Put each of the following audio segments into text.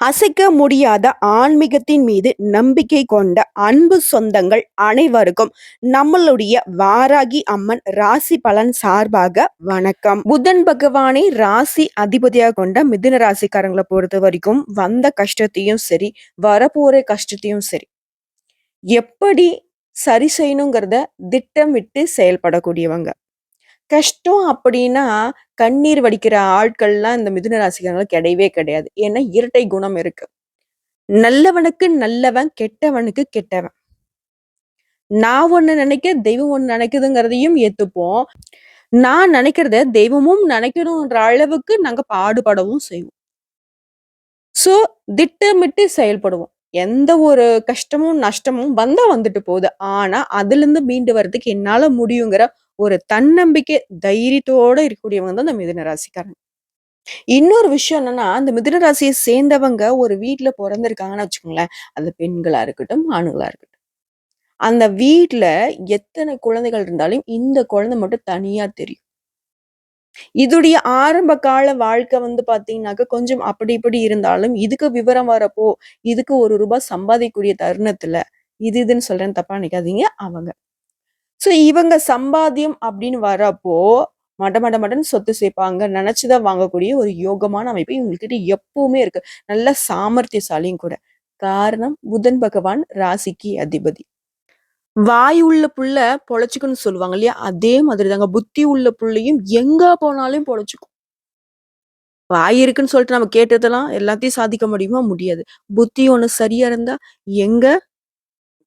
அசைக்க முடியாத ஆன்மீகத்தின் மீது நம்பிக்கை கொண்ட அன்பு சொந்தங்கள் அனைவருக்கும் நம்மளுடைய வாராகி அம்மன் ராசி பலன் சார்பாக வணக்கம். புதன் பகவானை ராசி அதிபதியாக கொண்ட மிதுன ராசிக்காரங்களை பொறுத்த வரைக்கும் வந்த கஷ்டத்தையும் சரி, வரப்போற கஷ்டத்தையும் சரி, எப்படி சரி செய்யணுங்கிறத திட்டமிட்டு செயல்படக்கூடியவங்க. கஷ்டம் அப்படின்னா, கண்ணீர் வடிக்கிற ஆட்கள்லாம் இந்த மிதுன ராசிக்காரங்களுக்கு கிடையவே கிடையாது. ஏன்னா, இரட்டை குணம் இருக்கு. நல்லவனுக்கு நல்லவன், கெட்டவனுக்கு கெட்டவன். நான் ஒண்ணு நினைக்க, தெய்வம் ஒண்ணு நினைக்குதுங்கிறதையும் ஏத்துப்போம். நான் நினைக்கிறத தெய்வமும் நினைக்கணுன்ற அளவுக்கு நாங்க பாடுபடவும் செய்வோம். ஸோ, திட்டமிட்டு செயல்படுவோம். எந்த ஒரு கஷ்டமும், நஷ்டமும் வந்தா வந்துட்டு போகுது. ஆனா, அதிலிருந்து மீண்டு வர்றதுக்கு என்னால முடியுங்கிற ஒரு தன்னம்பிக்கை, தைரியத்தோட இருக்கக்கூடியவங்க தான் இந்த மிதுன ராசிக்காரங்க. இன்னொரு விஷயம் என்னன்னா, அந்த மிதுன ராசிய சேர்ந்தவங்க ஒரு வீட்ல பொறந்திருக்காங்கன்னு வச்சுக்கோங்களேன். அது பெண்களா இருக்கட்டும், ஆண்களா இருக்கட்டும். அந்த வீட்ல எத்தனை குழந்தைகள் இருந்தாலும், இந்த குழந்தை மட்டும் தனியா தெரியும். இதுடைய ஆரம்ப கால வாழ்க்கை வந்து பார்த்தீங்கன்னாக்க, கொஞ்சம் அப்படி இப்படி இருந்தாலும், இதுக்கு விவரம் வரப்போ, இதுக்கு ரூ. 1 சம்பாதிக்கக்கூடிய தருணத்துல, இதுன்னு சொல்றேன் தப்பா நினைக்காதீங்க, அவங்க. ஸோ இவங்க சம்பாத்தியம் அப்படின்னு வரப்போ, மட மட மடன்னு சொத்து சேர்ப்பாங்க. நெனச்சத வாங்கக்கூடிய ஒரு யோகமான அமைப்பு இவங்ககிட்ட எப்பவுமே இருக்கு. நல்ல சாமர்த்தியசாலியும் கூட. காரணம் புதன் பகவான் ராசிக்கு அதிபதி. வாய் உள்ள புள்ள பொழச்சுக்குன்னு சொல்லுவாங்க இல்லையா? அதே மாதிரி தாங்க. புத்தி உள்ள புள்ளையும் எங்க போனாலும் பொழச்சுக்கும். வாய் இருக்குன்னு சொல்லிட்டு நம்ம கேட்டதெல்லாம் எல்லாத்தையும் சாதிக்க முடியுமா? முடியாது. புத்தி ஒண்ணு சரியா இருந்தா, எங்க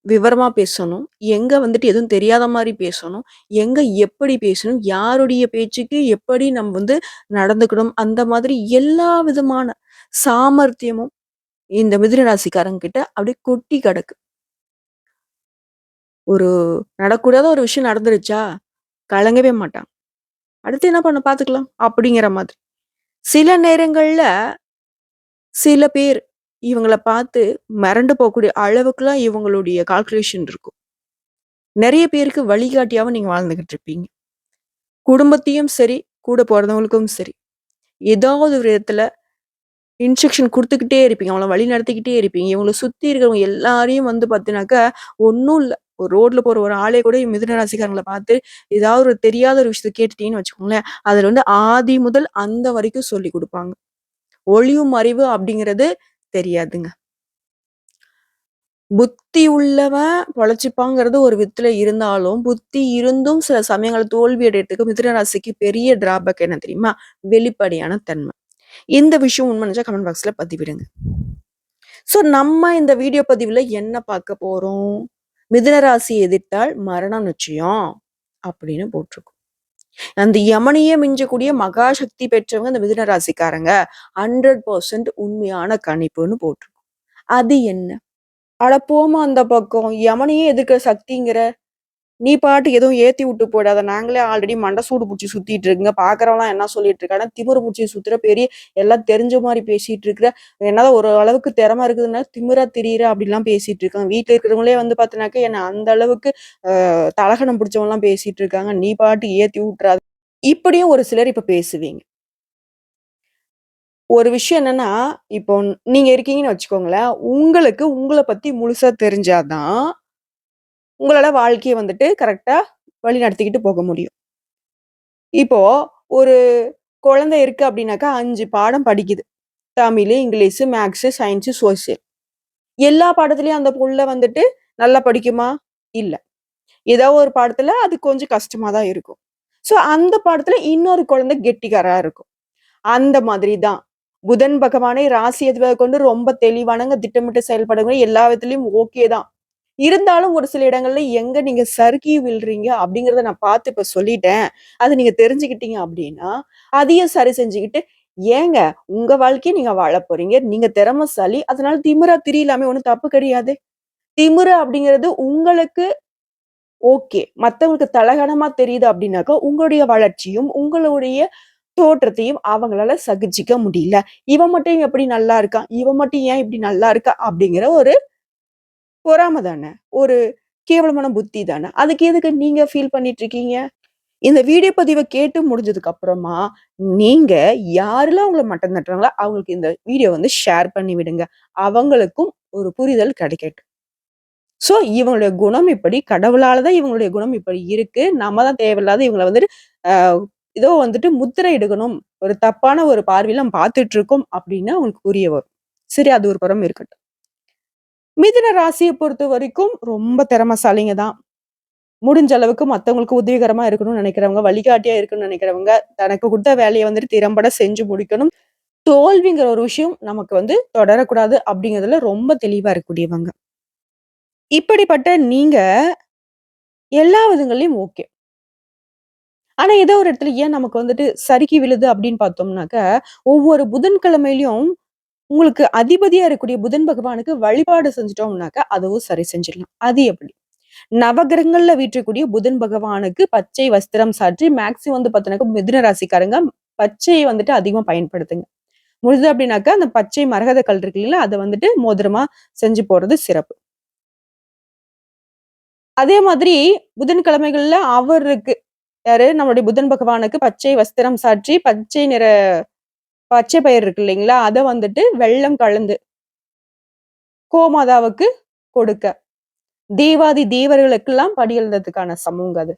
விவரமா பேசணும். எங்க வந்துட்டு எதுவும் தெரியாத மாரி பேசணும். எங்க எப்படி பேசணும்? யாருடைய பேச்சுக்கு எப்படி நம்ம வந்து நடந்துக்கணும்? அந்த மாதிரி எல்லா விதமான சாமர்த்தியமும் இந்த மிதுன ராசிக்காரங்க கிட்ட அப்படியே கொட்டி கிடக்கு. ஒரு நடக்கூடாத ஒரு விஷயம் நடந்துருச்சா, கலங்கவே மாட்டாங்க. அடுத்து என்ன பண்ண பார்த்துக்கலாம் அப்படிங்கிற மாதிரி. சில நேரங்கள்ல சில பேர் இவங்கள பார்த்து மிரண்டு போகக்கூடிய அளவுக்குலாம் இவங்களுடைய கால்குலேஷன் இருக்கும். நெறைய பேருக்கு வழிகாட்டியாவும் நீங்க வாழ்ந்துகிட்டு இருப்பீங்க. குடும்பத்தையும் சரி, கூட பொறந்தவங்களுக்கும் சரி, ஏதாவது ஒரு விதத்துல இன்ஸ்ட்ரக்ஷன் குடுத்துக்கிட்டே இருப்பீங்க. அவங்கள வழி நடத்திக்கிட்டே இருப்பீங்க. இவங்கள சுத்தி இருக்கிறவங்க எல்லாரையும் வந்து பார்த்தீங்கன்னாக்கா, ஒண்ணும் இல்ல. ஒரு ரோட்ல போற ஒரு ஆளே கூட மிதுன ராசிக்காரங்கள பார்த்து, ஏதாவது ஒரு தெரியாத ஒரு விஷயத்த கேட்டுட்டீங்கன்னு வச்சுக்கோங்களேன், அதுல வந்து ஆதி முதல் அந்த வரைக்கும் சொல்லிக் குடுப்பாங்க. ஒளியும் மறைவு அப்படிங்கிறது தெரியாதுங்க. புத்தி உள்ளவன் பொழச்சுப்பாங்கிறது ஒரு விதத்துல இருந்தாலும், புத்தி இருந்தும் சில சமயங்கள்ல தோல்வி அடையறதுக்கு மிதுன ராசிக்கு பெரிய டிராபேக் என்ன தெரியுமா? வெளிப்படையான தன்மை. இந்த விஷயம் உண்மை நினைச்சா கமெண்ட் பாக்ஸ்ல பதிவிடுங்க. ஸோ நம்ம இந்த வீடியோ பதிவுல என்ன பார்க்க போறோம்? மிதுன ராசி எதிர்த்தால் மரணம் நிச்சயம் அப்படின்னு போட்டிருக்கோம். அந்த யமனையே மிஞ்சக்கூடிய மகா சக்தி பெற்றவங்க இந்த மிதுன ராசிக்காரங்க. 100% உண்மையான கணிப்புன்னு போட்டிருக்கோம். அது என்ன? அட போம்மா அந்த பக்கம். யமனையே எதிர்க்கிற சக்திங்கிற. நீ பாட்டுக்கு எதுவும் ஏத்தி விட்டு போயிடாத. நாங்களே ஆல்ரெடி மண்டை சூடு புடிச்சு சுத்திட்டு இருக்குங்க. பார்க்கிறவன்லாம் என்ன சொல்லிட்டு இருக்கான்னா, திமிரு புடிச்சு சுத்துற பெரிய எல்லாம் தெரிஞ்ச மாரி பேசிட்டு இருக்கிற. என்னால ஒரு அளவுக்கு திறமை இருக்குதுன்னா திமிரா திரியிற அப்படிலாம் பேசிட்டு இருக்காங்க. வீட்ல இருக்கிறவங்களே வந்து பார்த்தீனாக்க, என்ன அந்த அளவுக்கு தலகணம் பிடிச்சவன்லாம் பேசிட்டு இருக்காங்க. நீ பாட்டுக்கு ஏத்தி விட்டுறாத. இப்படியும் ஒரு சிலர் இப்ப பேசுவீங்க. ஒரு விஷயம் என்னன்னா, இப்போ நீங்க இருக்கீங்கன்னு வச்சுக்கோங்களேன். உங்களுக்கு உங்கள பத்தி முழுசா தெரிஞ்சா தான், உங்களால வாழ்க்கைய வந்துட்டு கரெக்ட்டா வழிநடத்திக்கிட்டு போக முடியும். இப்போ ஒரு குழந்தை இருக்கு அப்படின்னாக்கா 5 பாடம் படிக்குது. Tamil, English, maths, science, social. எல்லா பாடத்திலயும் அந்த புள்ள வந்துட்டு நல்லா படிக்குமா? இல்ல. ஏதோ ஒரு பாடத்துல அது கொஞ்சம் கஷ்டமா தான் இருக்கும். ஸோ அந்த பாடத்துல இன்னொரு குழந்தை கெட்டிக்காரா இருக்கும். அந்த மாதிரி தான். புதன் பகவானை ராசி அதிபதியா கொண்டு ரொம்ப தெளிவானங்க, திட்டமிட்டு செயல்படுங்க. எல்லா விதத்திலயும் ஓகே தான். இருந்தாலும் ஒரு சில இடங்கள்ல எங்க நீங்க சறுக்கி விழுறீங்க அப்படிங்கிறத நான் பார்த்து இப்ப சொல்லிட்டேன். அத நீங்க தெரிஞ்சுக்கிட்டீங்க அப்படின்னா, அதையும் சரி செஞ்சுக்கிட்டு, ஏங்க உங்க வாழ்க்கைய நீங்க வாழப் போறீங்க. நீங்க திறமைசாலி. அதனால திமிரா திரியலாமே ஒண்ணும் தப்பு கிடையாது. திமிரு அப்படிங்கிறது உங்களுக்கு ஓகே. மத்தவங்களுக்கு தலகணமா தெரியுது அப்படின்னாக்கா, உங்களுடைய வளர்ச்சியும், உங்களுடைய தோற்றத்தையும் அவங்களால சகிச்சுக்க முடியல. இவன் மட்டும் எப்படி நல்லா இருக்கான்? இவன் மட்டும் ஏன் இப்படி நல்லா இருக்கா? அப்படிங்கிற ஒரு பொறாம தானே! ஒரு கேவலமான புத்தி தானே! அதுக்கு எதுக்கு நீங்க ஃபீல் பண்ணிட்டு இருக்கீங்க? இந்த வீடியோ பதிவ கேட்டு முடிஞ்சதுக்கு அப்புறமா, நீங்க யாரெல்லாம் உங்கள மட்டம் தட்டுறாங்களோ, அவங்களுக்கு இந்த வீடியோ வந்து ஷேர் பண்ணி விடுங்க. அவங்களுக்கும் ஒரு புரிதல் கிடைக்கட்டும். ஸோ இவங்களுடைய குணம் இப்படி, கடவுளால தான் இவங்களுடைய குணம் இப்படி இருக்கு. நம்ம தான் தேவையில்லாத இவங்கள வந்துட்டு, அ ஏதோ வந்துட்டு முத்திரை இடணும். ஒரு தப்பான ஒரு பார்வையில நம்ம பார்த்துட்டு இருக்கோம் அப்படின்னு அவங்களுக்கு புரிய வரும். சரி, அது ஒரு புறம் இருக்கட்டும். மிதுன ராசிய பொறுத்தவரைக்கும் ரொம்ப திறமைசாலிங்க தான். முடிஞ்ச அளவுக்கு மத்தவங்களுக்கு உதவிகரமா இருக்கணும்னு நினைக்கிறவங்க, வழிகாட்டியா இருக்கணும்னு நினைக்கிறவங்க, தனக்கு குடுத்த வேலைய வந்துட்டு திறம்பட செஞ்சு முடிக்கணும். தோல்விங்கிற ஒரு விஷயம் நமக்கு வந்து தொடரக்கூடாது அப்படிங்கிறதுல ரொம்ப தெளிவா இருக்கக்கூடியவங்க. இப்படிப்பட்ட நீங்க எல்லா விதங்கள்லயும் ஓகே. ஆனா ஏதோ ஒரு இடத்துல ஏன் நமக்கு வந்துட்டு சறுக்கி விழுது அப்படின்னு பார்த்தோம்னாக்க, ஒவ்வொரு புதன்கிழமையிலயும் உங்களுக்கு அதிபதியா இருக்கக்கூடிய புதன் பகவானுக்கு வழிபாடு செஞ்சுட்டோம்னாக்க, அதுவும் சரி செஞ்சிடலாம். அது எப்படி? நவகிரகங்கள்ல வீற்றக்கூடிய புதன் பகவானுக்கு பச்சை வஸ்திரம் சாற்றி மேக்ஸிமம் வந்து பார்த்தீங்கன்னாக்கா, மிதுன ராசிக்காரங்க பச்சைய வந்துட்டு அதிகமா பயன்படுத்துங்க. முடியுது அப்படின்னாக்கா, அந்த பச்சை மரகத கல் இருக்கு இல்லைங்களா? அத வந்துட்டு மோதிரமா செஞ்சு போடுறது சிறப்பு. அதே மாதிரி புதன்கிழமைகள்ல அவருக்கு யாரு? நம்மளுடைய புதன் பகவானுக்கு பச்சை வஸ்திரம் சாற்றி, பச்சை நிற பச்சை பயிர் இருக்கு இல்லைங்களா? அத வந்துட்டு வெல்லம் கலந்து கோமாதாவுக்கு கொடுக்க. தேவாதி தேவர்களுக்கெல்லாம் படி எழுதுறதுக்கான சமம்ங்க அது.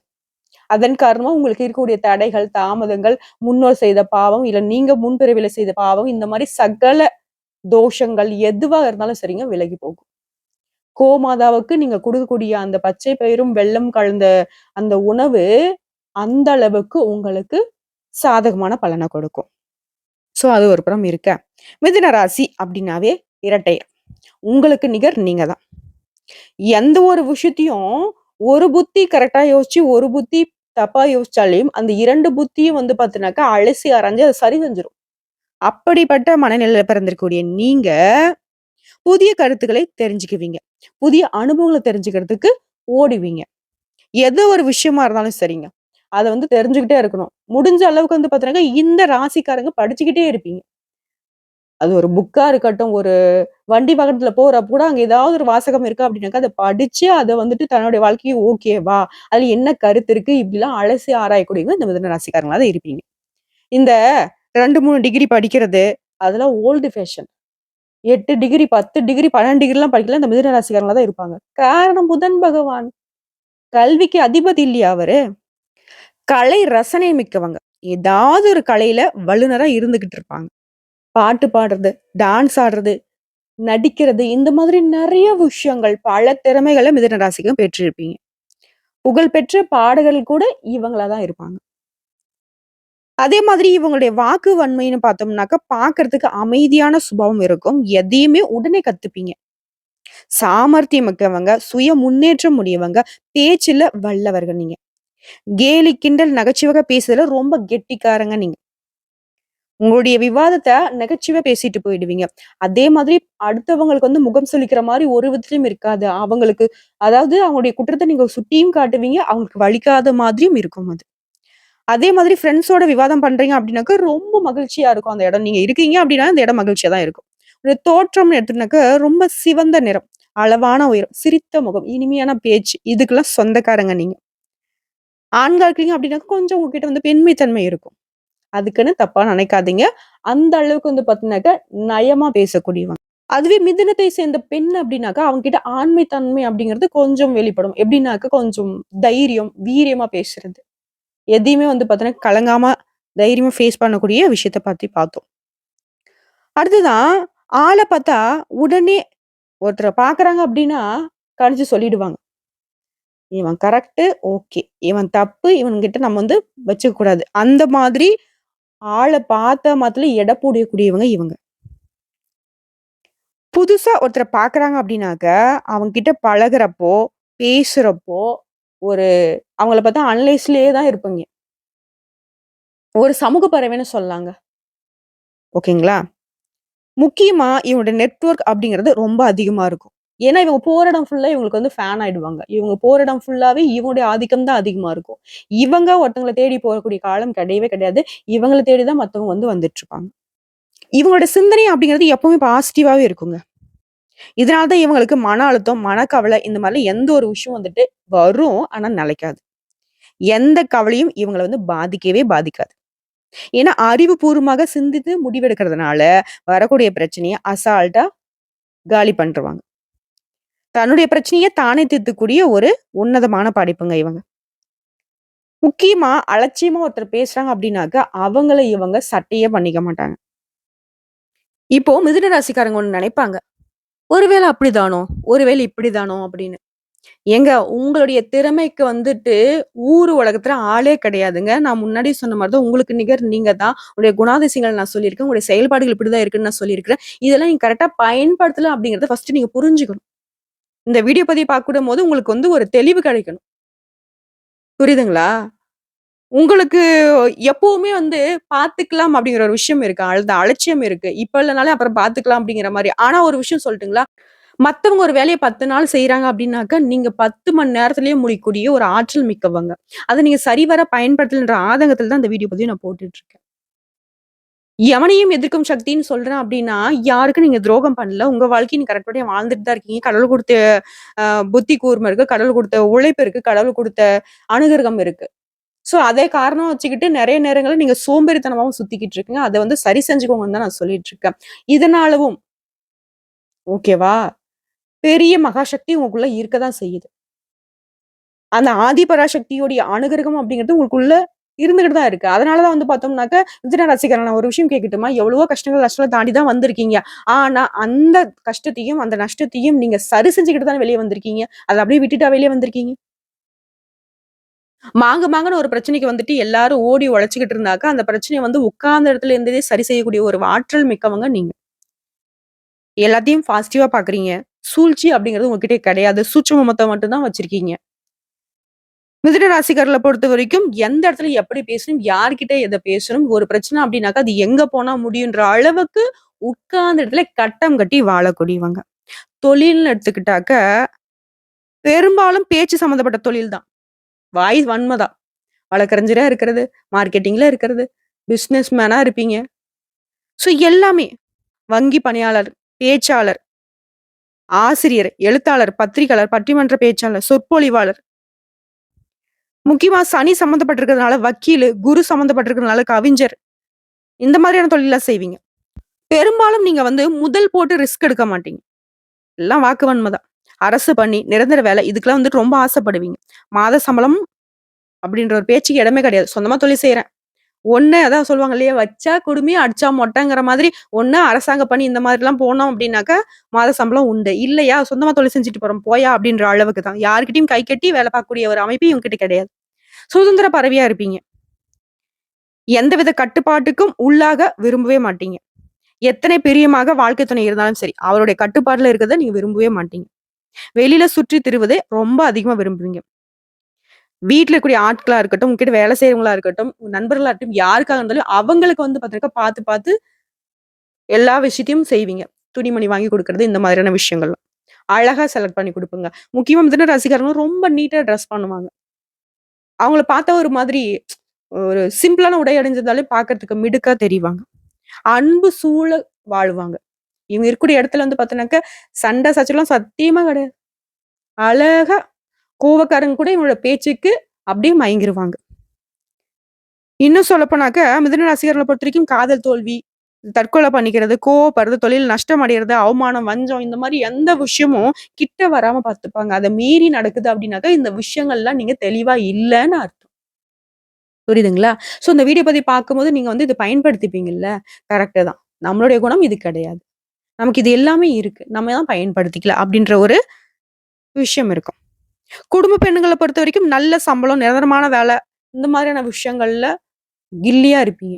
அதன் காரணமா உங்களுக்கு இருக்கக்கூடிய தடைகள், தாமதங்கள், முன்னோர் செய்த பாவம், இல்ல நீங்க முன்பிறவில செய்த பாவம், இந்த மாரி சகல தோஷங்கள் எதுவா இருந்தாலும் சரிங்க, விலகி போகும். கோமாதாவுக்கு நீங்க குடுக்கக்கூடிய அந்த பச்சை பயிரும், வெல்லம் கலந்த அந்த உணவு, அந்த அளவுக்கு உங்களுக்கு சாதகமான பலன கொடுக்கும். சோ அது ஒரு புறம் இருக்க. மிதுன ராசி அப்டின்னாவே இரட்டையர். உங்களுக்கு நிகர் நீங்க தான். எந்த ஒரு விஷயத்தையும் ஒரு புத்தி கரெக்ட்டா யோசிச்சு, ஒரு புத்தி தப்பா யோசிச்சாலும், அந்த 2 புத்தியும் வந்து பாத்தீங்கன்னாக்கா, அலசி ஆராய்ஞ்சு அத சரி செஞ்சுரும். அப்படிப்பட்ட மனநிலையில பிறந்திருக்கக்கூடிய நீங்க, புதிய கருத்துக்களை தெரிஞ்சுக்குவீங்க. புதிய அனுபவங்கள தெரிஞ்சுக்கிறதுக்கு ஓடுவீங்க. எந்த ஒரு விஷயமா இருந்தாலும் சரிங்க. அத வந்து தெரிஞ்சுக்கிட்டே இருக்கணும். முடிஞ்ச அளவுக்கு வந்து பாத்தீங்கன்னா, இந்த ராசிக்காரங்க படிச்சுக்கிட்டே இருப்பீங்க. அது ஒரு புக்கா இருக்கட்டும், ஒரு வண்டி வாகனத்துல போறப்ப கூட அங்க ஏதாவது ஒரு வாசகம் இருக்கு அப்படின்னாக்கா, அத படிச்சு அத வந்துட்டு தன்னுடைய வாழ்க்கைக்கு ஓகேவா? அதுல என்ன கருத்து இருக்கு? இப்படிலாம் அலசி ஆராயக்கூடியவங்க இந்த மிதுன ராசிக்காரங்களா தான் இருப்பீங்க. இந்த 2, 3 டிகிரி படிக்கிறது, அதெல்லாம் ஓல்டு ஃபேஷன். 8 டிகிரி, 10 டிகிரி, 12 டிகிரிலாம் படிக்கலாம் இந்த மிதுன ராசிக்காரங்களா தான் இருப்பாங்க. காரணம் புதன் பகவான். கல்விக்கு அதிபதி இல்லையா அவரு? கலை ரசனை மிக்கவங்க. ஏதாவது ஒரு கலையில வல்லுனரா இருந்துகிட்டு இருப்பாங்க. பாட்டு பாடுறது, டான்ஸ் ஆடுறது, நடிக்கிறது, இந்த மாதிரி நெறைய விஷயங்கள், பல திறமைகள மிதுன ராசிக்கும் பெற்றிருப்பீங்க. புகழ்பெற்ற பாடகர்கள் கூட இவங்களா தான் இருப்பாங்க. அதே மாதிரி இவங்களுடைய வாக்கு வன்மைன்னு பார்த்தோம்னாக்கா, பார்க்கறதுக்கு அமைதியான சுபாவம் இருக்கும். எதையுமே உடனே கத்துப்பீங்க. சாமர்த்தியம் மிக்கவங்க, சுய முன்னேற்றம் உடையவங்க, பேச்சுல வல்லவர்கள் நீங்க. கேலி, கிண்டல், நகைச்சுவையா பேசுறதுல ரொம்ப கெட்டிக்காரங்க நீங்க. உங்களுடைய விவாதத்த நகைச்சுவையா பேசிட்டு போயிடுவீங்க. அதே மாதிரி அடுத்தவங்களுக்கு வந்து முகம் சுளிக்கிற மாரி ஒரு விதத்திலயும் இருக்காது. அவங்களுக்கு அதாவது அவங்களுடைய குற்றத்த நீங்க சுட்டியும் காட்டுவீங்க. அவங்களுக்கு வலிக்காத மாதிரியும் இருக்கும் அது. அதே மாதிரி ஃப்ரெண்ட்ஸோட விவாதம் பண்றீங்க அப்டின்னாக்க, ரொம்ப மகிழ்ச்சியா இருக்கும் அந்த இடம். நீங்க இருக்கீங்க அப்டின்னா, அந்த இடம் மகிழ்ச்சியா தான் இருக்கும். ஒரு தோற்றம்னு எடுத்துனாக்க, ரொம்ப சிவந்த நிறம், அளவான உயரம், சிரித்த முகம், இனிமையான பேச்சு. இதுக்கெல்லாம் சொந்தக்காரங்க நீங்க. ஆண்களா இருக்கீங்க அப்டின்னாக்க, கொஞ்சம் உங்ககிட்ட வந்து பெண்மை தன்மை இருக்கும். அதுக்குன்னு தப்பா நினைக்காதீங்க. அந்த அளவுக்கு வந்து பார்த்தீங்கன்னாக்க, நயமா பேசக்கூடியவங்க. அதுவே மிதுனத்தை சேர்ந்த பெண் அப்டின்னாக்கா, அவங்க கிட்ட ஆண்மை தன்மை அப்டிங்கிறது கொஞ்சம் வெளிப்படும். எப்டின்னாக்க, கொஞ்சம் தைரியம், வீரியமா பேசுறது. எதையுமே வந்து பார்த்தீங்கன்னா, கலங்காம தைரியமா ஃபேஸ் பண்ணக்கூடிய விஷயத்த பத்தி பார்த்தோம். அடுத்ததான் ஆள பார்த்தா உடனே ஒருத்தர பார்க்குறாங்க அப்டின்னா, கணிச்சு சொல்லிடுவாங்க. இவன் கரெக்ட்டு, ஓகே. இவன் தப்பு, இவன்கிட்ட நம்ம வந்து வச்சுக்க கூடாது. அந்த மாதிரி ஆள பார்த்த மாத்திரம் எடை போடக்கூடியவங்க இவங்க. புதுசா ஒருத்தர பார்க்குறாங்க அப்டின்னாக்க, அவங்க கிட்ட பழகுறப்போ, பேசுறப்போ, ஒரு அவங்கள பார்த்தா அனலைஸ்லயே தான் இருப்பீங்க. ஒரு சமூக பறவைன்னு சொல்லலாங்க. ஓகேங்களா? முக்கியமா இவங்களோட நெட்வொர்க் அப்படிங்கிறது ரொம்ப அதிகமா இருக்கும். ஏன்னா, இவங்க போற இடம் ஃபுல்லா இவங்களுக்கு வந்து ஃபேன் ஆயிடுவாங்க. இவங்க போற இடம் ஃபுல்லாவே இவங்களுடைய ஆதிக்கம் தான் அதிகமா இருக்கும். இவங்க ஒருத்தவங்கள தேடி போகக்கூடிய காலம் கிடையவே கிடையாது. இவங்கள தேடி தான் மத்தவங்க வந்து வந்துட்டுருப்பாங்க. இவங்களோட சிந்தனை அப்படிங்கிறது எப்பவுமே பாசிட்டிவாவே இருக்குங்க. இதனால தான் இவங்களுக்கு மன அழுத்தம், மனக்கவலை இந்த மாரிலாம் எந்த ஒரு விஷயம் வந்துட்டு வரும். ஆனா நிலைக்காது. எந்த கவலையும் இவங்கள வந்து பாதிக்கவே பாதிக்காது. ஏன்னா அறிவுபூர்வமாக சிந்தித்து முடிவெடுக்கிறதுனால, வரக்கூடிய பிரச்சனைய அசால்ட்டா காலி பண்ருவாங்க. தன்னுடைய பிரச்சனைய தானே தீர்த்துக்கூடிய ஒரு உன்னதமான படைப்புங்க இவங்க. முக்கியமா அலட்சியமா ஒருத்தர் பேசுறாங்க அப்டின்னாக்க, அவங்கள இவங்க சட்டையே பண்ணிக்க மாட்டாங்க. இப்போ மிதுன ராசிக்காரங்க ஒண்ணு நெனைப்பாங்க. ஒருவேள அப்படிதானோ? ஒருவேள இப்படிதானோ? அப்படின்னு. ஏங்க உங்களுடைய திறமைக்கு வந்துட்டு ஊரு உலகத்துல ஆளே கிடையாதுங்க. நான் முன்னாடி சொன்ன மாரி தான் உங்களுக்கு நிகர் நீங்க தான். உங்களுடைய குணாதிசயங்கள் நான் சொல்லியிருக்கேன். உங்களுடைய செயல்பாடுகள் இப்படிதான் இருக்குன்னு நான் சொல்லியிருக்கிறேன். இதெல்லாம் நீங்க கரெக்ட்டா பயன்படுத்தல அப்படிங்கிறத ஃபர்ஸ்ட்டு நீங்க புரிஞ்சுக்கணும். இந்த வீடியோ பதிவு பார்க்கும்போது உங்களுக்கு வந்து ஒரு தெளிவு கிடைக்கணும். புரியுதுங்களா? உங்களுக்கு எப்பவுமே வந்து பார்த்துக்கலாம் அப்படிங்கிற ஒரு விஷயம் இருக்கு. அந்த அலட்சியம் இருக்கு. இப்ப இல்லனாலும் அப்புறம் பார்த்துக்கலாம் அப்படிங்கிற மாரி. ஆனா ஒரு விஷயம் சொல்லட்டுங்களா? மத்தவங்க ஒரு வேலைய 10 நாள் செய்றாங்க அப்டின்னாக்க, நீங்க 10 மணி நேரத்திலேயே முடிக்கக்கூடிய ஒரு ஆற்றல் மிக்கவங்க. அத நீங்க சரிவர பயன்படுத்தலன்ற ஆதங்கத்தில தான் இந்த வீடியோ பதிவு நான் போட்டுட்டு இருக்கேன். எவனையும் எதிர்க்கும் சக்தின்னு சொல்றேன் அப்டின்னா, யாருக்கும் நீங்க துரோகம் பண்ணல. உங்க வாழ்க்கைய நீங்க கரெக்ட் வாழ்ந்துட்டு தான் இருக்கீங்க. கடவுள் குடுத்த அ புத்தி கூர்ம இருக்கு. கடவுள் குடுத்த உழைப்பு இருக்கு. கடவுள் குடுத்த அனுகிரகம் இருக்கு. ஸோ, அதே காரணம் வச்சுக்கிட்டு நெறைய நேரங்கள்ல நீங்க சோம்பேறித்தனமாவும் சுத்திக்கிட்டு இருக்கீங்க. அத வந்து சரி செஞ்சுக்கோங்கன்னு தான் நான் சொல்லிட்டு இருக்கேன். இதனாலவும் ஓகேவா? பெரிய மகாசக்தி உங்களுக்குள்ள இருக்க தான் செய்யுது. அந்த ஆதி பராசக்தியோடைய அனுகிரகம் அப்படிங்கிறது உங்களுக்குள்ள இருந்துகிட்டு தான் இருக்கு. அதனால தான் வந்து பார்த்தோம்னாக்க, விஜய் ரசிகர் நான் ஒரு விஷயம் கேட்கட்டுமா? எவ்வளவோ கஷ்டங்கள், நஷ்டங்கள தாண்டி தான் வந்திருக்கீங்க. ஆனா, அந்த கஷ்டத்தையும், அந்த நஷ்டத்தையும் நீங்க சரி செஞ்சுக்கிட்டு தானே வெளிய வந்திருக்கீங்க. அத அப்படியே விட்டுட்டா வெளிய வந்திருக்கீங்க? மாங்குன்னு ஒரு பிரச்சனைக்கு வந்துட்டு எல்லாரும் ஓடி உழைச்சுக்கிட்டு இருந்தாக்க, அந்த பிரச்சனைய வந்து உட்கார்ந்த இடத்துல இருந்தே சரி செய்யக்கூடிய ஒரு ஆற்றல் மிக்கவங்க நீங்க. எல்லாத்தையும் பாசிட்டிவா பார்க்குறீங்க. சூழ்ச்சி அப்படிங்கிறது உங்ககிட்ட கிடையாது. சூட்சுமத்த மட்டும் தான் வச்சிருக்கீங்க. மிதுன ராசிக்காரர்கள பொறுத்தவரைக்கும், எந்த இடத்துல எப்படி பேசணும், யார்கிட்ட எத பேசணும், ஒரு பிரச்சனை அப்டின்னாக்கா, அது எங்க போனா முடியுன்ற அளவுக்கு உட்கார்ந்த இடத்துல கட்டம் கட்டி வாழக்கூடியவங்க. தொழில்னு எடுத்துக்கிட்டாக்க, பெரும்பாலும் பேச்சு சம்மந்தப்பட்ட தொழில் தான். வாய் வன்ம தான். வழக்கறிஞரா இருக்கிறது, மார்க்கெட்டிங்ல இருக்கிறது, பிசினஸ் மேனா இருப்பீங்க. ஸோ எல்லாமே. வங்கி பணியாளர், பேச்சாளர், ஆசிரியர், எழுத்தாளர், பத்திரிகையாளர், பட்டிமன்ற பேச்சாளர், சொற்பொழிவாளர். முக்கியமா சனி சம்மந்தப்பட்டிருக்கிறதுனால வக்கீலு, குரு சம்மந்தப்பட்டிருக்கிறதுனால கவிஞர். இந்த மாதிரியான தொழில்லாம் செய்வீங்க. பெரும்பாலும் நீங்க வந்து முதல் போட்டு ரிஸ்க் எடுக்க மாட்டீங்க. எல்லாம் வாக்குவன்ம தான். அரசு பணி, நிரந்தர வேலை இதுக்கெல்லாம் வந்துட்டு ரொம்ப ஆசைப்படுவீங்க. மாத சம்பளம் அப்படின்ற ஒரு பேச்சுக்கு இடமே கிடையாது. சொந்தமா தொழில் செய்றேன். ஒண்ணு அதான் சொல்லுவாங்க இல்லையா? வச்சா குடுமி, அடிச்சா மொட்டைங்கிற மாதிரி, ஒண்ணு அரசாங்க பணி இந்த மாதிரிலாம் போனோம் அப்படின்னாக்கா, மாத சம்பளம் உண்டு. இல்லையா, சொந்தமா தொழில் செஞ்சுட்டு போறோம். போயா அப்படின்ற அளவுக்கு தான். யார்கிட்டயும் கை கட்டி வேலை பார்க்கக்கூடிய ஒரு அமைப்பு இவங்ககிட்ட கிடையாது. சுதந்திர பறவையா இருப்பீங்க. எந்தவித கட்டுப்பாட்டுக்கும் உள்ளாக விரும்பவே மாட்டீங்க. எத்தனை பிரியமாக வாழ்க்கை துணை இருந்தாலும் சரி, அவருடைய கட்டுப்பாட்டுல இருக்கிறத நீங்க விரும்பவே மாட்டீங்க. வெளியில சுற்றி திரிவதே ரொம்ப அதிகமா விரும்புவீங்க. வீட்ல இருக்கக்கூடிய ஆட்களா இருக்கட்டும், உங்ககிட்ட வேலை செய்றவங்களா இருக்கட்டும், உங்க நண்பர்களா இருக்கட்டும், யாருக்காக இருந்தாலும் அவங்களுக்கு வந்து பாத்தீங்கன்னா, பாத்து, பாத்து எல்லா விஷயத்தையும் செய்வீங்க. துணிமணி வாங்கி குடுக்குறது, இந்த மாதிரியான விஷயங்கள்லாம். அழகா செலக்ட் பண்ணி குடுப்பீங்க. முக்கியமா மிதுன ராசிக்காரங்க ரொம்ப நீட்டா டிரெஸ் பண்ணுவாங்க. அவங்கள பாத்தா ஒரு மாதிரி ஒரு சிம்பிளான உடை அணிஞ்சிருந்தாலே பாக்கறதுக்கு மிடுக்கா தெரிவாங்க. அன்பு சூழ வாழுவாங்க. இவங்க இருக்கக்கூடிய இடத்துல வந்து பார்த்தோன்னாக்க, சண்டை சச்சரவுலாம் சத்தியமா கிடையாது. அழகா கோவக்காரங்க கூட இவங்களோட பேச்சுக்கு அப்படியே மயங்கிருவாங்க. இன்னும் சொல்லப்போனாக்க, மிதுன ராசிக்காரங்கள பொறுத்தவரைக்கும் காதல் தோல்வி, தற்கொலை பண்ணிக்கிறது, கோவப்படுறது, தொழில் நஷ்டம் அடையறது, அவமானம், வஞ்சம் இந்த மாரி எந்த விஷயமும் கிட்ட வராம பார்த்துப்பாங்க. அத மீறி நடக்குது அப்படின்னாக்க, இந்த விஷயங்கள்லாம் நீங்க தெளிவா இல்லன்னு அர்த்தம். புரியுதுங்களா? ஸோ இந்த வீடியோ பதிவு பார்க்கும்போது நீங்க வந்து இத பயன்படுத்திப்பீங்கல்ல, கரெக்ட்டு தான். நம்மளுடைய குணம் இது கிடையாது. நமக்கு இது எல்லாமே இருக்கு. நம்ம தான் பயன்படுத்திக்கல அப்படின்ற ஒரு விஷயம் இருக்கும். குடும்ப பெண்ணுங்கள பொறுத்தவரைக்கும் நல்ல சம்பளம், நிரந்தரமான வேலை, இந்த மாதிரியான விஷயங்கள்ல கில்லியா இருப்பீங்க.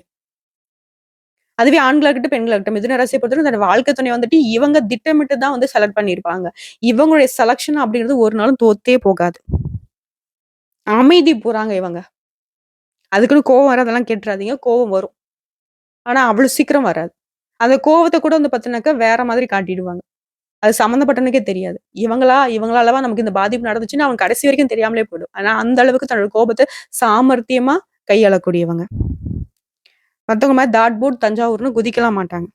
அதுவே ஆண்களா இருக்கட்டும், பெண்களா இருக்கட்டும், மிதுன ராசிய பொறுத்தவரைக்கும் தன்னோட வாழ்க்கை துணை வந்துட்டு இவங்க திட்டமிட்டு தான் வந்து செலக்ட் பண்ணியிருப்பாங்க. இவங்களுடைய செலக்ஷன் அப்படிங்கிறது ஒரு நாளும் தோத்தே போகாது. அமைதி புறாங்க இவங்க. அதுக்குன்னு கோவம் வராதெல்லாம் கேட்டுறாதீங்க. கோவம் வரும். ஆனா அவ்வளவு சீக்கிரம் வராது. அந்த கோவத்த கூட வந்து பார்த்தீங்கன்னாக்கா வேற மாதிரி காட்டிடுவாங்க. அது சம்மந்தப்பட்டவனுக்கே தெரியாது. இவங்களாலவா நமக்கு இந்த பாதிப்பு நடந்துச்சுன்னு அவன் கடைசி வரைக்கும் தெரியாமலே போயிடும். ஆனா அந்த அளவுக்கு தன்னோட கோபத்த சாமர்த்தியமா கையாளக்கூடியவங்க. மத்தவங்க மாரி தாட் பூட் தஞ்சாவூர்ன்னு குதிக்கலாம் மாட்டாங்க.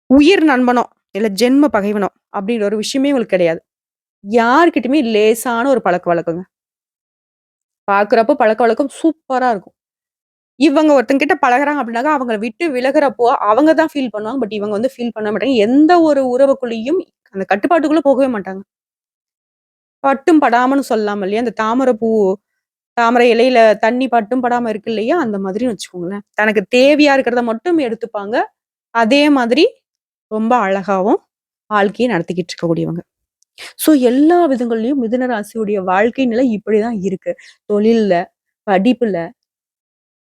உயிர் நண்பனோ, இல்ல ஜென்ம பகைவனோ அப்படின்ற ஒரு விஷயமே இவங்களுக்கு கிடையாது. யார்கிட்டயுமே லேசான ஒரு பழக்கவழக்கங்க. பார்க்குறப்போ பழக்கவழக்கம் சூப்பரா இருக்கும். இவங்க ஒருத்தங்கிட்ட பழகுறாங்க அப்படின்னாக்கா, அவங்கள விட்டு விலகுறப்போ அவங்க தான் ஃபீல் பண்ணுவாங்க. பட் இவங்க வந்து ஃபீல் பண்ண மாட்டாங்க. எந்த ஒரு உறவுக்குள்ளேயும் அந்த கட்டுப்பாட்டுக்குள்ள போகவே மாட்டாங்க. பட்டும் படாமன்னு சொல்லலாம் இல்லையா? அந்த தாமரை இலையில தண்ணி பட்டும் படாம இருக்கு இல்லையா? அந்த மாதிரின்னு வச்சுக்கோங்களேன். தனக்கு தேவையா இருக்கிறத மட்டும் எடுத்துப்பாங்க. அதே மாதிரி ரொம்ப அழகாவும் வாழ்க்கைய நடத்திக்கிட்டு இருக்கக்கூடியவங்க. ஸோ எல்லா விதங்கள்லயும் மிதுன ராசியுடைய வாழ்க்கை நிலை இப்படிதான் இருக்கு. தொழில்ல, படிப்புல,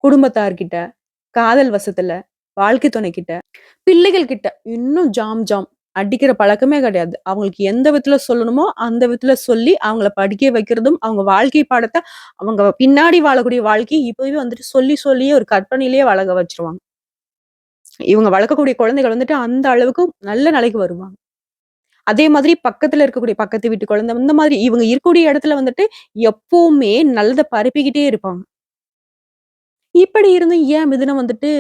குடும்பத்தார்கிட்ட, காதல் வசத்துல, வாழ்க்கை துணைக்கிட்ட, பிள்ளைகள் கிட்ட இன்னும் ஜாம் ஜாம் அடிக்கிற பழக்கமே கிடையாது. அவங்களுக்கு எந்த விதத்துல சொல்லணுமோ, அந்த விதத்துல சொல்லி அவங்கள படிக்க வைக்கிறதும், அவங்க வாழ்க்கை பாடத்த அவங்க பின்னாடி வாழக்கூடிய வாழ்க்கைய இப்பவே வந்துட்டு சொல்லி சொல்லியே ஒரு கற்பனையிலேயே வளர வச்சுருவாங்க. இவங்க வளர்க்கக்கூடிய குழந்தைகள் வந்துட்டு அந்த அளவுக்கு நல்ல நிலைக்கு வருவாங்க. அதே மாதிரி பக்கத்துல இருக்கக்கூடிய பக்கத்து வீட்டு குழந்தை, இந்த மாதிரி இவங்க இருக்கக்கூடிய இடத்துல வந்துட்டு எப்பவுமே நல்லத பரப்பிக்கிட்டே இருப்பாங்க. இப்படி இருந்தும் ஏன் மிதுனம் வந்துட்டு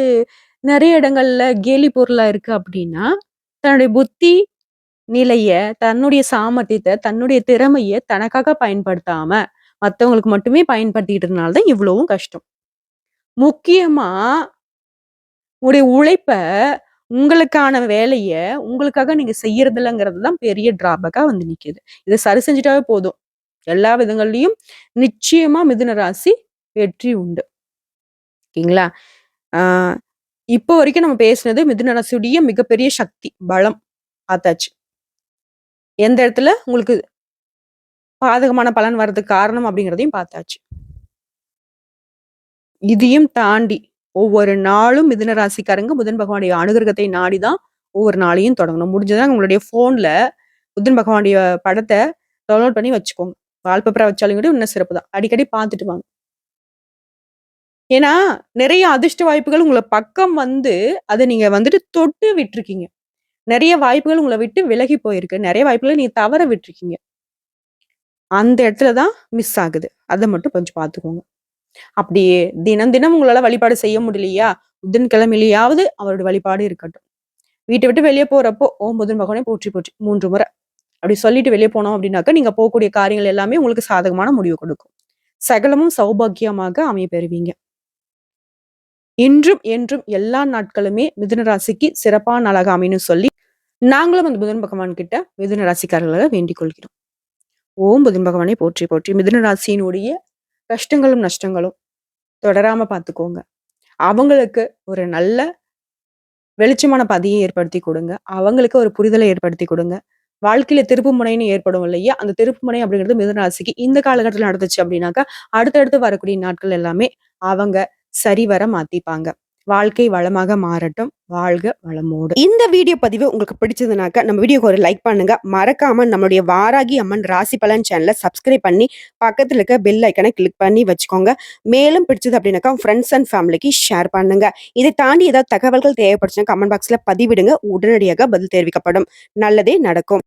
நெறைய இடங்கள்ல கேலி பொருளா இருக்கு அப்படின்னா, தன்னுடைய புத்தி நிலைய, தன்னுடைய சாமர்த்தியத்த, தன்னுடைய திறமைய தனக்காக பயன்படுத்தாம, மத்தவங்களுக்கு மட்டுமே பயன்படுத்திக்கிட்டதுனால தான் இவ்வளவும் கஷ்டம். முக்கியமா உங்களுடைய உழைப்ப, உங்களுக்கான வேலைய, உங்களுக்காக நீங்க செய்யறதில்லங்கிறது தான் பெரிய டிராபேக்கா வந்து நிக்குது. இத சரி செஞ்சுட்டாவே போதும். எல்லா விதங்கள்லயும் நிச்சயமா மிதுன ராசி வெற்றி உண்டு. ஓகேங்களா? ஆ இப்போ வரைக்கும் நம்ம பேசினது மிதுன ராசியுடைய மிகப்பெரிய சக்தி, பலம் பார்த்தாச்சு. எந்த இடத்துல உங்களுக்கு பாதகமான பலன் வர்றதுக்கு காரணம் அப்படிங்கிறதையும் பார்த்தாச்சு. இதையும் தாண்டி ஒவ்வொரு நாளும் மிதுன ராசிக்காரங்க புதன் பகவானுடைய அனுகிரகத்தை நாடி தான் ஒவ்வொரு நாளையும் தொடங்கணும். முடிஞ்சதா உங்களுடைய ஃபோன்ல புதன் பகவானுடைய படத்த டவுன்லோட் பண்ணி வச்சுக்கோங்க. வால்பேப்பரா வச்சாலும் கூட இன்னும் சிறப்பு தான். அடிக்கடி பார்த்துட்டு வாங்க. ஏன்னா, நிறைய அதிர்ஷ்ட வாய்ப்புகள் உங்கள பக்கம் வந்து, அத நீங்க வந்துட்டு தொட்டு விட்டுருக்கீங்க. நெறைய வாய்ப்புகள் உங்கள விட்டு விலகி போயிருக்கு. நெறைய வாய்ப்புகள நீங்க தவற விட்டுருக்கீங்க. அந்த இடத்துல தான் மிஸ் ஆகுது. அத மட்டும் கொஞ்சம் பார்த்துக்கோங்க. அப்படியே தினம் தினம் உங்களால வழிபாடு செய்ய முடியலையா? புதன்கிழமையிலயாவது அவரோட வழிபாடு இருக்கட்டும். வீட்ட விட்டு வெளிய போறப்போ, ஓம் புதன் பகவானே போற்றி போற்றி 3 முறை. அப்படி சொல்லிட்டு வெளிய போனோம் அப்படின்னாக்க, நீங்க போகக்கூடிய காரியங்கள் எல்லாமே உங்களுக்கு சாதகமான முடிவு கொடுக்கும். சகலமும் சௌபாக்கியமாக அமைய பெறுவீங்க. இன்றும், என்றும் எல்லா நாட்களுமே மிதுன ராசிக்கு சிறப்பான நாளாக அமையணும்னு சொல்லி, நாங்களும் அந்த புதன் பகவான் கிட்ட மிதுன ராசிக்காரர்கள வேண்டிக் கொள்கிறோம். ஓம் புதன் பகவானே போற்றி போற்றி. மிதுன ராசியினுடைய கஷ்டங்களும், நஷ்டங்களும் தொடராம பார்த்துக்கோங்க. அவங்களுக்கு ஒரு நல்ல வெளிச்சமான பாதைய ஏற்படுத்தி குடுங்க. அவங்களுக்கு ஒரு புரிதலை ஏற்படுத்தி குடுங்க. வாழ்க்கையில திருப்பு முனைன்னு ஏற்படும் இல்லையா? அந்த திருப்பு முனை அப்படிங்கிறது மிதுன ராசிக்கு இந்த காலகட்டத்துல நடந்துச்சு அப்படின்னாக்கா, அடுத்தடுத்து வரக்கூடிய நாட்கள் எல்லாமே அவங்க சரிவர மாத்திப்பாங்க. வாழ்க்கை வளமாக மாறட்டும். வாழ்க வளமோடு. இந்த வீடியோ பதிவு உங்களுக்கு பிடிச்சதுனாக்க, நம்ம வீடியோக்கு ஒரு லைக் பண்ணுங்க. மறக்காம நம்மளுடைய வாராகி அம்மன் ராசி பலன் சேனல சப்ஸ்கிரைப் பண்ணி, பக்கத்துல இருக்க பெல் ஐக்கன கிளிக் பண்ணி வச்சுக்கோங்க. மேலும் பிடிச்சது அப்படின்னாக்கா, ஃப்ரெண்ட்ஸ் அண்ட் ஃபேமிலிக்கு ஷேர் பண்ணுங்க. இதை தாண்டி ஏதாவது தகவல்கள் தேவைப்பட்டுச்சுன்னா கமெண்ட் பாக்ஸ்ல பதிவிடுங்க. உடனடியாக பதில் தெரிவிக்கப்படும். நல்லதே நடக்கும்.